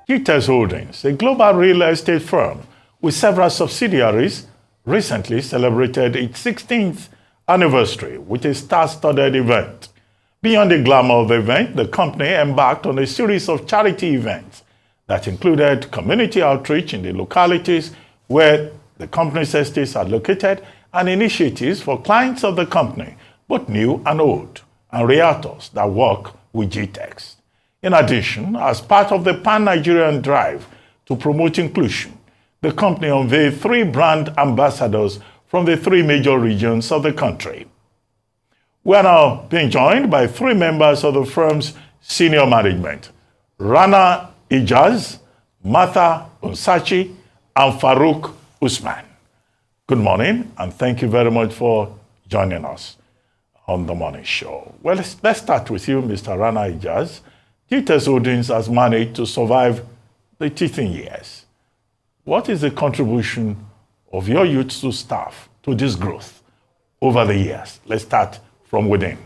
Gtext Holdings, a global real estate firm with several subsidiaries, recently celebrated its 16th anniversary with a star-studded event. Beyond the glamour of the event, the company embarked on a series of charity events that included community outreach in the localities where the company's estates are located and initiatives for clients of the company, both new and old, and realtors that work with Gtext. In addition, as part of the pan-Nigerian drive to promote inclusion, the company unveiled 3 brand ambassadors from the 3 major regions of the country. We are now being joined by 3 members of the firm's senior management: Rana Ijaz, Martha Unsachi, and Farouk Usman. Good morning, and thank you very much for joining us on the morning show. Well, let's start with you, Mr. Rana Ijaz. Gtext Holdings has managed to survive the teething years. What is the contribution of your youth to staff to this growth over the years? Let's start from within.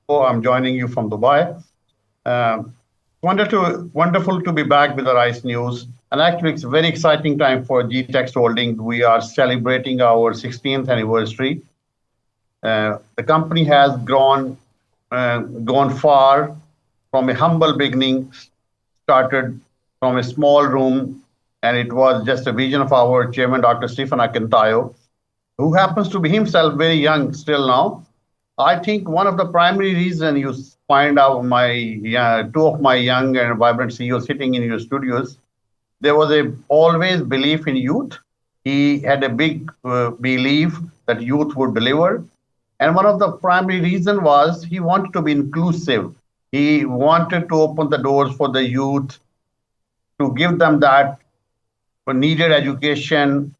Oh, I'm joining you from Dubai. Wonderful to be back with the Rice News. And actually, it's a very exciting time for Gtext Holdings. We are celebrating our 16th anniversary. The company has gone far from a humble beginning, started from a small room, and it was just a vision of our chairman, Dr. Stephen Akintayo, who happens to be himself very young still now. I think one of the primary reasons you find out 2 of my young and vibrant CEOs sitting in your studios, there was always belief in youth. He had a big belief that youth would deliver. And one of the primary reasons was he wanted to be inclusive. He wanted to open the doors for the youth, to give them that needed education.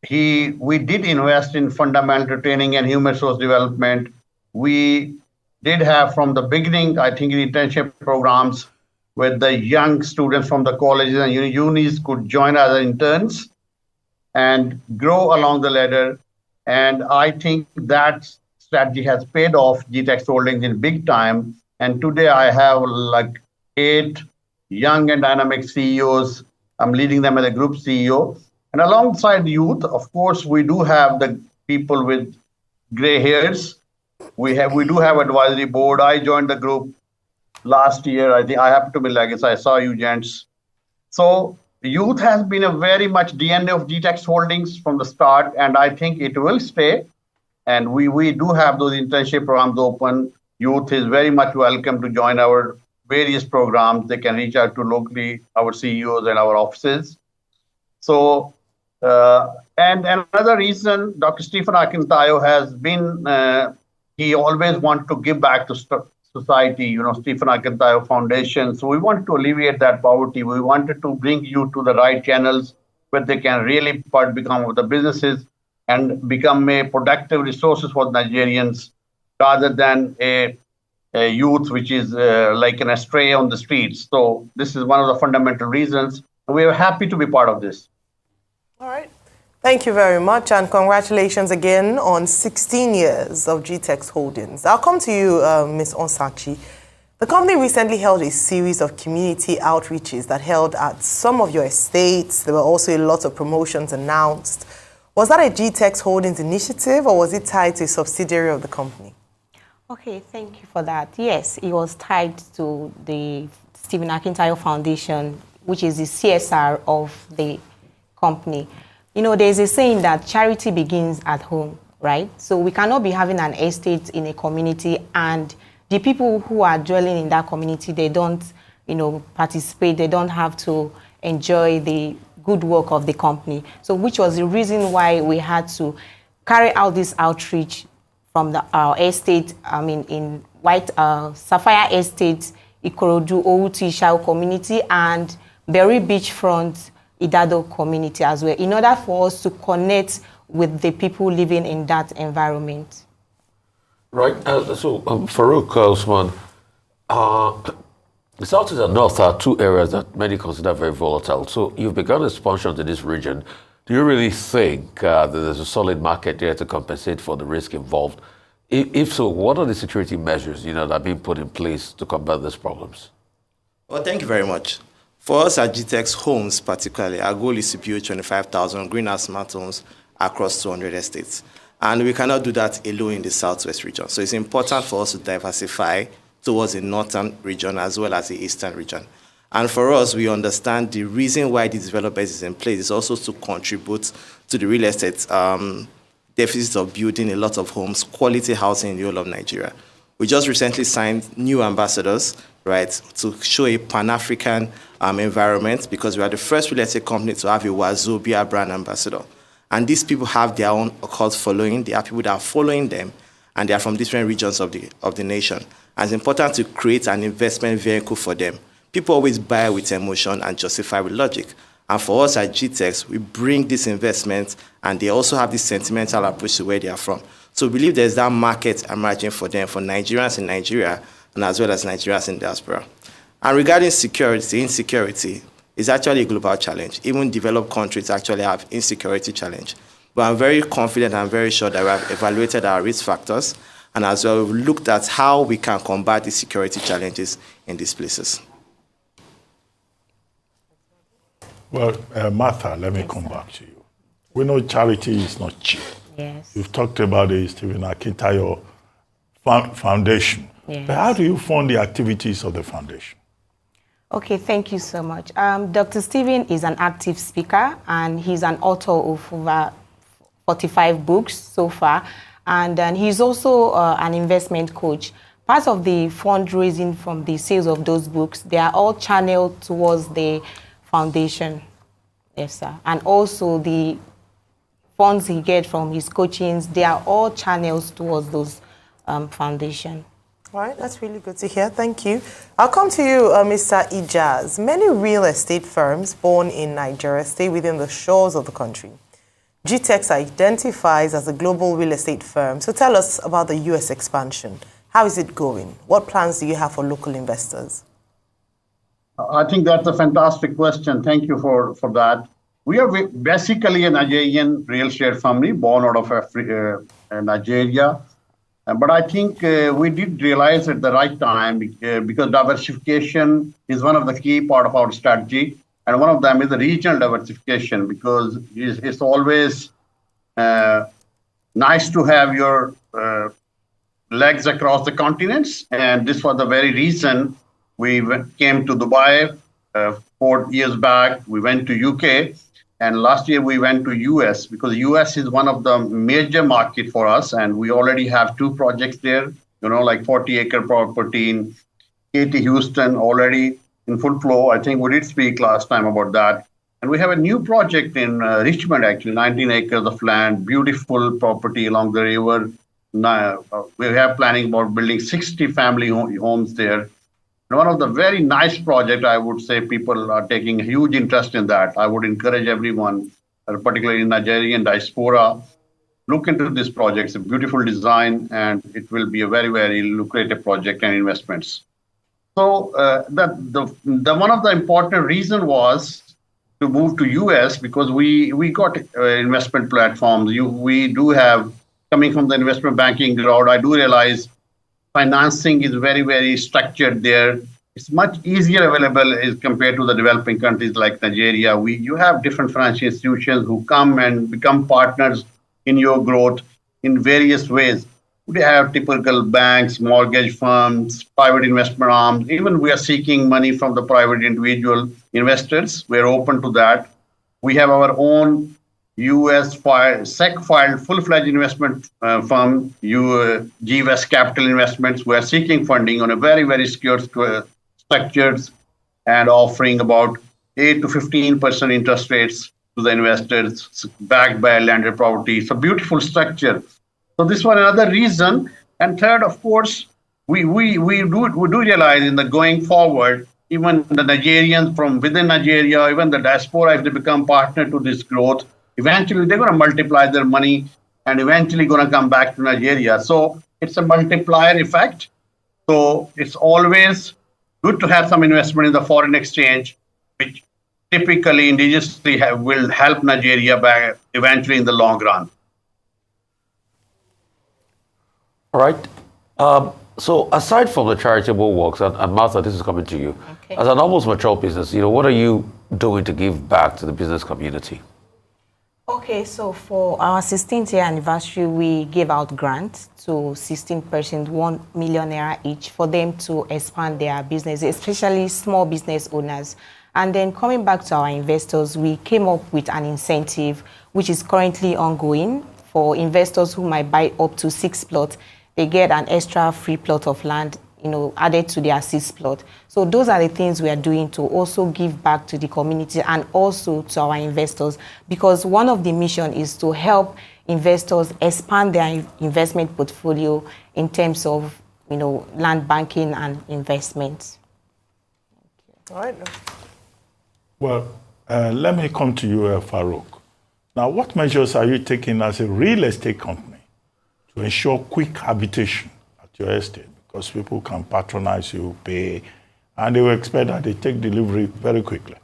We did invest in fundamental training and human resource development. We did have from the beginning, I think, internship programs where the young students from the colleges and unis could join as interns and grow along the ladder. And I think that strategy has paid off Gtext Holdings in big time. And today I have like 8 young and dynamic CEOs. I'm leading them as a group CEO. And alongside youth, of course, we do have the people with gray hairs. We do have advisory board. I joined the group last year. I think I happen to be legacy. I saw you gents. So youth has been a very much DNA of Gtext Holdings from the start, and I think it will stay. And we do have those internship programs open. Youth is very much welcome to join our various programs. They can reach out to locally our CEOs and our offices. So, and another reason, Dr. Stephen Akintayo has been, he always wanted to give back to society, Stephen Akintayo Foundation. So we wanted to alleviate that poverty. We wanted to bring you to the right channels where they can really become the businesses and become a productive resources for Nigerians rather than a youth which is like an astray on the streets. So this is one of the fundamental reasons. We are happy to be part of this. All right. Thank you very much, and congratulations again on 16 years of Gtext Holdings. I'll come to you, Ms. Onsachi. The company recently held a series of community outreaches that held at some of your estates. There were also a lot of promotions announced. Was that a Gtext Holdings initiative, or was it tied to a subsidiary of the company? Okay, thank you for that. Yes, it was tied to the Stephen Akintayo Foundation, which is the CSR of the company. There's a saying that charity begins at home, right? So we cannot be having an estate in a community and the people who are dwelling in that community, they don't, participate, they don't have to enjoy the good work of the company. So which was the reason why we had to carry out this outreach from our estate, in Sapphire Estate, Ikorodu, Outi, Shao community, and Berry Beachfront, Idado community as well, in order for us to connect with the people living in that environment. Right. So, Farouk Usman, the South and North are 2 areas that many consider very volatile. So, you've begun expansion to this region. Do you really think that there's a solid market there to compensate for the risk involved? If so, what are the security measures, that are being put in place to combat these problems? Well, thank you very much. For us at Gtext Homes particularly, our goal is to build 25,000 greenhouse smart homes across 200 estates. And we cannot do that alone in the Southwest region. So it's important for us to diversify towards the northern region as well as the eastern region. And for us, we understand the reason why the development is in place is also to contribute to the real estate deficit of building a lot of homes, quality housing in the whole of Nigeria. We just recently signed new ambassadors, right, to show a Pan-African environment, because we are the first real estate company to have a Wazobia brand ambassador. And these people have their own cult following. They are people that are following them, and they are from different regions of the nation. And it's important to create an investment vehicle for them. People always buy with emotion and justify with logic. And for us at Gtext, we bring this investment, and they also have this sentimental approach to where they are from. So we believe there's that market emerging for them, for Nigerians in Nigeria, and as well as Nigerians in diaspora. And regarding security, insecurity is actually a global challenge. Even developed countries actually have insecurity challenge. But I'm very confident and very sure that we have evaluated our risk factors, and as well we've looked at how we can combat the security challenges in these places. Well, Martha, let me come back to you. We know charity is not cheap. Yes. You've talked about the Stephen Akintayo Foundation. Yes. But how do you fund the activities of the foundation? Okay, thank you so much. Dr. Stephen is an active speaker, and he's an author of over 45 books so far, and he's also an investment coach. Part of the fundraising from the sales of those books, they are all channeled towards the foundation. Yes, sir. And also the funds he gets from his coachings, they are all channels towards those foundation. All right, that's really good to hear. Thank you. I'll come to you, Mr. Ijaz. Many real estate firms born in Nigeria stay within the shores of the country. Gtext identifies as a global real estate firm. So tell us about the U.S. expansion. How is it going? What plans do you have for local investors? I think that's a fantastic question. Thank you for that. We are basically a Nigerian real estate family born out of Nigeria. But I think we did realize at the right time because diversification is one of the key part of our strategy. And one of them is the regional diversification, because it's always nice to have your legs across the continents. And this was the very reason we came to Dubai 4 years back. We went to UK. And last year we went to US, because US is one of the major market for us. And we already have 2 projects there, like 40-acre property in Katy, Houston, already in full flow. I think we did speak last time about that. And we have a new project in Richmond, actually, 19 acres of land, beautiful property along the river. We have planning about building 60 family homes there. And one of the very nice projects, I would say people are taking huge interest in that. I would encourage everyone, particularly in Nigerian diaspora, look into this project. It's a beautiful design, and it will be a very, very lucrative project and investments. So one of the important reason was to move to US, because we got investment platforms. We do have, coming from the investment banking crowd, I do realize financing is very, very structured there. It's much easier available as compared to the developing countries like Nigeria. You have different financial institutions who come and become partners in your growth in various ways. We have typical banks, mortgage firms, private investment arms. Even we are seeking money from the private individual investors. We're open to that. We have our own US SEC-filed full-fledged investment firm, GWest Capital Investments. We are seeking funding on a very, very secured structures and offering about 8 to 15% interest rates to the investors, backed by a landed property. It's a beautiful structure. So this was another reason. And third, of course, we do realize in the going forward, even the Nigerians from within Nigeria, even the diaspora, if they become partner to this growth, eventually they're going to multiply their money and eventually going to come back to Nigeria. So it's a multiplier effect. So it's always good to have some investment in the foreign exchange, which typically indigenously will help Nigeria back eventually in the long run. All right. So aside from the charitable works, and Martha, this is coming to you. Okay. As an almost mature business, what are you doing to give back to the business community? Okay, so for our 16th year anniversary, we gave out grants to 16 persons, 1 million naira each, for them to expand their business, especially small business owners. And then coming back to our investors, we came up with an incentive, which is currently ongoing for investors who might buy up to 6 plots. They get an extra free plot of land, added to their 6 plot. So those are the things we are doing to also give back to the community and also to our investors, because one of the mission is to help investors expand their investment portfolio in terms of, land banking and investments. All right. Well, let me come to you, Farouk. Now, what measures are you taking as a real estate company to ensure quick habitation at your estate? Because people can patronize you, pay, and they will expect that they take delivery very quickly.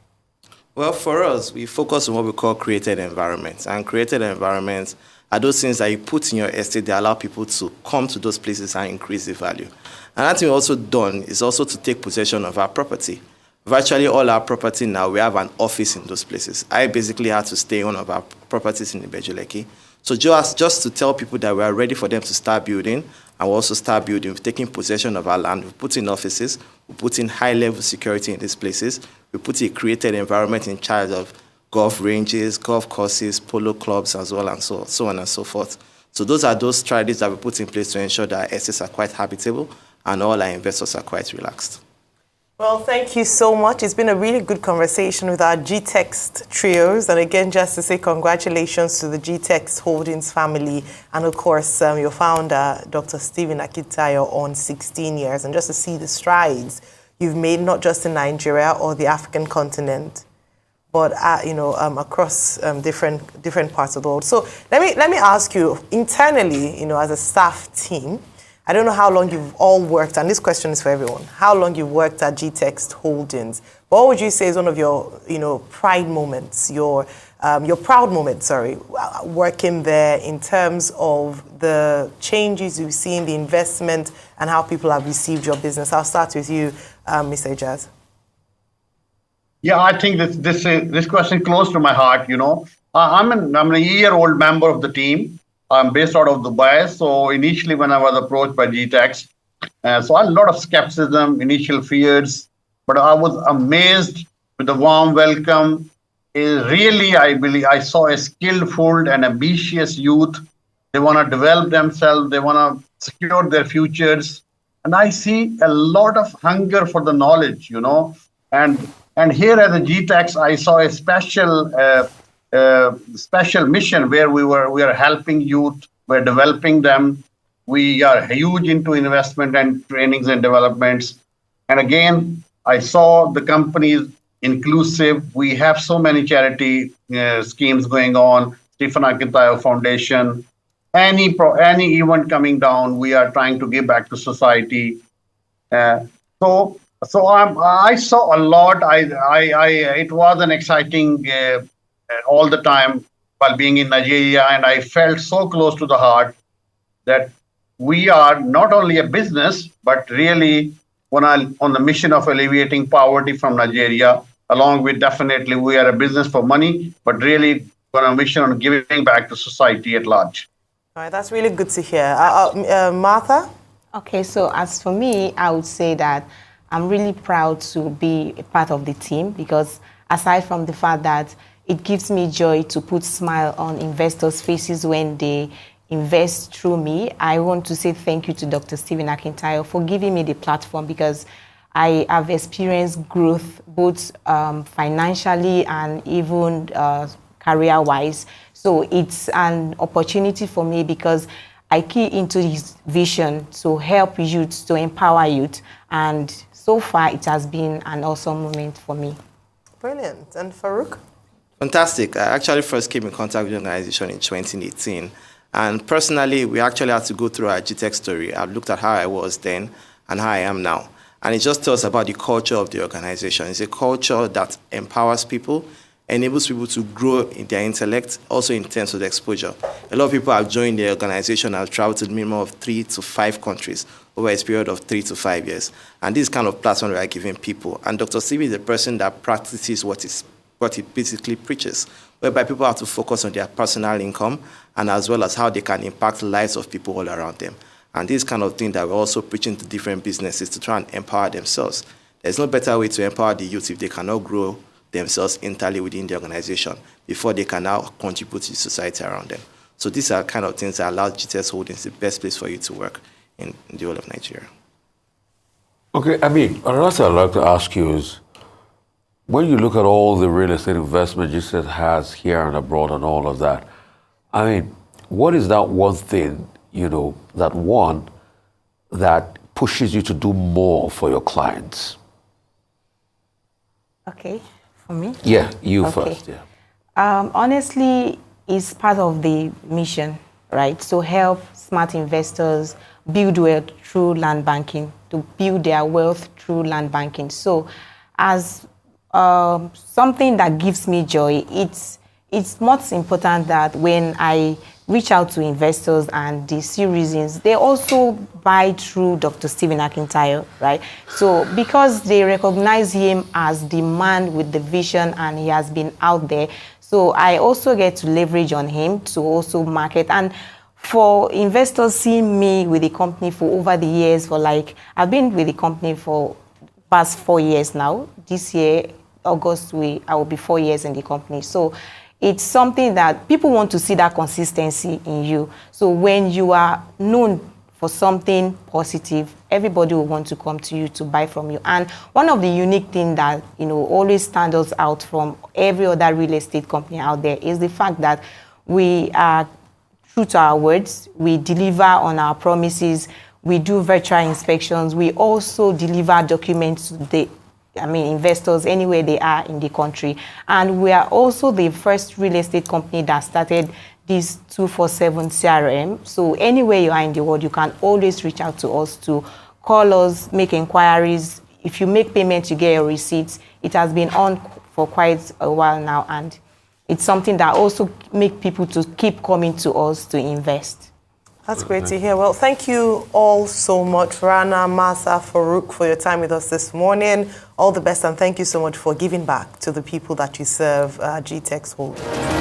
Well, for us, we focus on what we call created environments. And created environments are those things that you put in your estate that allow people to come to those places and increase the value. Another thing we've also done is also to take possession of our property. Virtually all our property now, we have an office in those places. I basically had to stay in one of our properties in Ibejuleki. So just to tell people that we are ready for them to start building, and we'll also start building. We've taken possession of our land. We've put in offices. We put in high-level security in these places. We put a created environment in charge of golf ranges, golf courses, polo clubs, as well, and so on and so forth. So those are those strategies that we put in place to ensure that our estates are quite habitable and all our investors are quite relaxed. Well, thank you so much. It's been a really good conversation with our Gtext trios. And again, just to say congratulations to the Gtext Holdings family and, of course, your founder, Dr. Stephen Akintayo, on 16 years. And just to see the strides you've made, not just in Nigeria or the African continent, but, across different parts of the world. So let me ask you, internally, as a staff team, I don't know how long you've all worked, and this question is for everyone, how long you've worked at Gtext Holdings. What would you say is one of your, pride moments, your proud moment, working there in terms of the changes you've seen, the investment, and how people have received your business? I'll start with you, Mr. Ijaz. Yeah, I think this question close to my heart. I'm a year-old member of the team. I'm based out of Dubai. So initially when I was approached by Gtext, so I had a lot of skepticism, initial fears, but I was amazed with the warm welcome. Really, I believe I saw a skillful and ambitious youth. They want to develop themselves. They want to secure their futures. And I see a lot of hunger for the knowledge, And here at the Gtext, I saw a special mission where we are helping youth, we're developing them. We are huge into investment and trainings and developments. And again, I saw the companies inclusive. We have so many charity schemes going on, Stephen Akintayo Foundation. Any event coming down, we are trying to give back to society. So I saw a lot. It was an exciting all the time while being in Nigeria, and I felt so close to the heart that we are not only a business, but really on the mission of alleviating poverty from Nigeria, along with definitely we are a business for money, but really on a mission on giving back to society at large. All right, that's really good to hear. Martha? Okay, so as for me, I would say that I'm really proud to be a part of the team, because aside from the fact that it gives me joy to put smile on investors' faces when they invest through me, I want to say thank you to Dr. Stephen Akintayo for giving me the platform, because I have experienced growth both financially and even career-wise. So it's an opportunity for me, because I key into his vision to help youth, to empower youth. And so far, it has been an awesome moment for me. Brilliant. And Farouk? Fantastic. I actually first came in contact with the organization in 2018. And personally, we actually had to go through our Gtext story. I've looked at how I was then and how I am now. And it just tells about the culture of the organization. It's a culture that empowers people. enables people to grow in their intellect, also in terms of the exposure. A lot of people have joined the organization and have traveled to the minimum of 3 to 5 countries over a period of 3 to 5 years. And this kind of platform we are giving people. And Dr. Stevie is the person that practices what he basically preaches, whereby people have to focus on their personal income and as well as how they can impact the lives of people all around them. And this kind of thing that we're also preaching to different businesses to try and empower themselves. There's no better way to empower the youth if they cannot grow themselves entirely within the organization before they can now contribute to the society around them. So these are kind of things that allow Gtext Holdings the best place for you to work in the whole of Nigeria. Okay, I mean, another thing I'd like to ask you is, when you look at all the real estate investment Gtext has here and abroad and all of that, I mean, what is that one thing, that pushes you to do more for your clients? Okay, for me? Yeah, you first, yeah. Honestly, it's part of the mission, right? So help smart investors build wealth through land banking, to build their wealth through land banking. So as something that gives me joy, it's most important that when I reach out to investors and they see reasons, they also buy through Dr. Stephen Akintayo, right? So because they recognize him as the man with the vision and he has been out there, so I also get to leverage on him to also market. And for investors seeing me with the company for over the years, I've been with the company for past 4 years now. This year, August, I will be 4 years in the company. So it's something that people want to see, that consistency in you. So when you are known for something positive, everybody will want to come to you to buy from you. And one of the unique things that always stands us out from every other real estate company out there is the fact that we are true to our words. We deliver on our promises. We do virtual inspections. We also deliver documents to the investors anywhere they are in the country. And we are also the first real estate company that started this 24/7 CRM. So anywhere you are in the world, you can always reach out to us, to call us, make inquiries. If you make payment, you get your receipts. It has been on for quite a while now, and it's something that also make people to keep coming to us to invest. That's great to hear. Well, thank you all so much, Rana, Martha, Farouk, for your time with us this morning. All the best, and thank you so much for giving back to the people that you serve, Gtext Holdings.